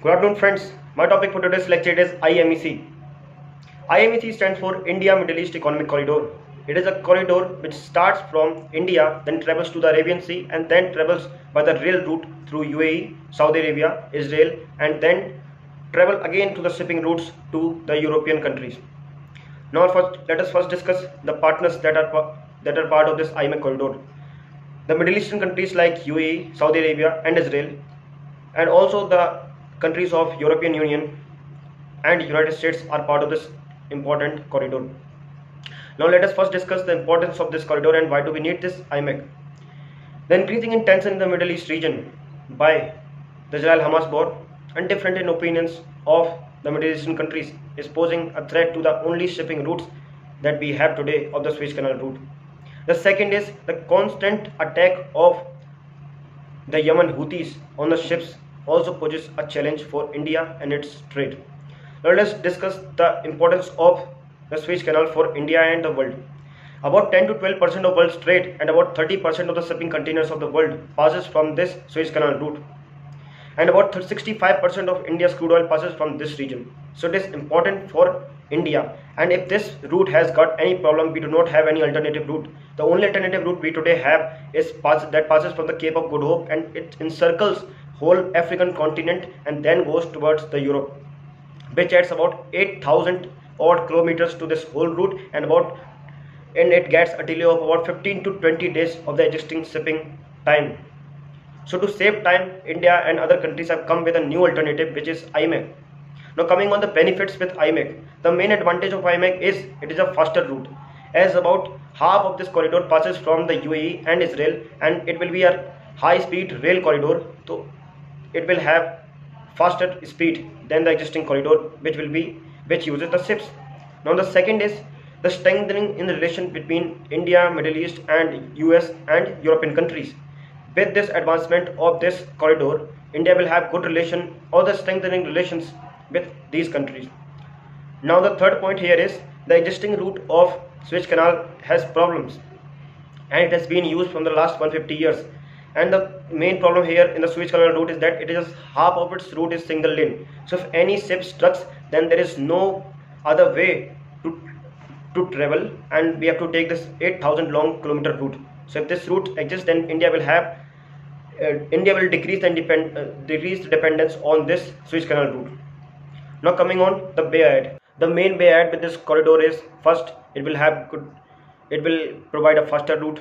Good afternoon friends, my topic for today's lecture is IMEC. IMEC stands for India Middle East Economic Corridor. It is a corridor which starts from India, then travels to the Arabian Sea and then travels by the rail route through UAE, Saudi Arabia, Israel and then travel again to the shipping routes to the European countries. Now let us first discuss the partners that are part of this IMEC corridor. The Middle Eastern countries like UAE, Saudi Arabia and Israel, and also the countries of European Union and United States are part of this important corridor. Now let us first discuss the importance of this corridor and why do we need this IMEC. The increasing in tension in the Middle East region by the Israel-Hamas war and different in opinions of the Middle Eastern countries is posing a threat to the only shipping routes that we have today of the Suez Canal route. The second is the constant attack of the Yemen Houthis on the ships also poses a challenge for India and its trade. Now let's discuss the importance of the Suez Canal for India and the world. About 10 to 12% of world's trade and about 30% of the shipping containers of the world passes from this Suez Canal route. And about 65% of India's crude oil passes from this region. So it is important for India, and if this route has got any problem, we do not have any alternative route. The only alternative route we today have is that passes from the Cape of Good Hope and it encircles whole African continent and then goes towards the Europe, which adds about 8,000 odd kilometers to this whole route, and it gets a delay of about 15 to 20 days of the existing shipping time. So to save time, India and other countries have come with a new alternative, which is IMEC. Now coming on the benefits with IMEC, the main advantage of IMEC is it is a faster route, as about half of this corridor passes from the UAE and Israel, and it will be a high-speed rail corridor, so it will have faster speed than the existing corridor which uses the ships. Now the second is the strengthening in the relation between India, Middle East and US and European countries. With this advancement of this corridor, India will have good relation or the strengthening relations with these countries. Now the third point here is the existing route of Suez Canal has problems and it has been used from the last 150 years. And the main problem here in the Suez Canal route is that it is half of its route is single lane. So if any ship struck, then there is no other way to travel, and we have to take this 8,000 long kilometer route. So if this route exists, then India will decrease the dependence on this Suez Canal route. Now coming on the bay aid. The main bay aid with this corridor is first it will provide a faster route,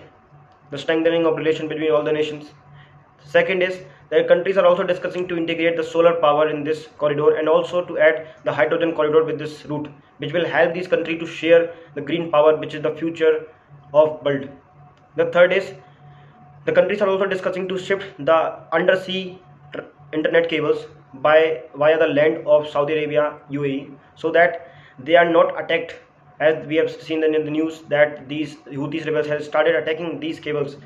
the strengthening of relation between all the nations. Second is the countries are also discussing to integrate the solar power in this corridor and also to add the hydrogen corridor with this route, which will help these countries to share the green power, which is the future of world. The third is the countries are also discussing to shift the undersea internet cables via the land of Saudi Arabia, UAE, so that they are not attacked, as we have seen in the news that these Houthis rebels have started attacking these cables.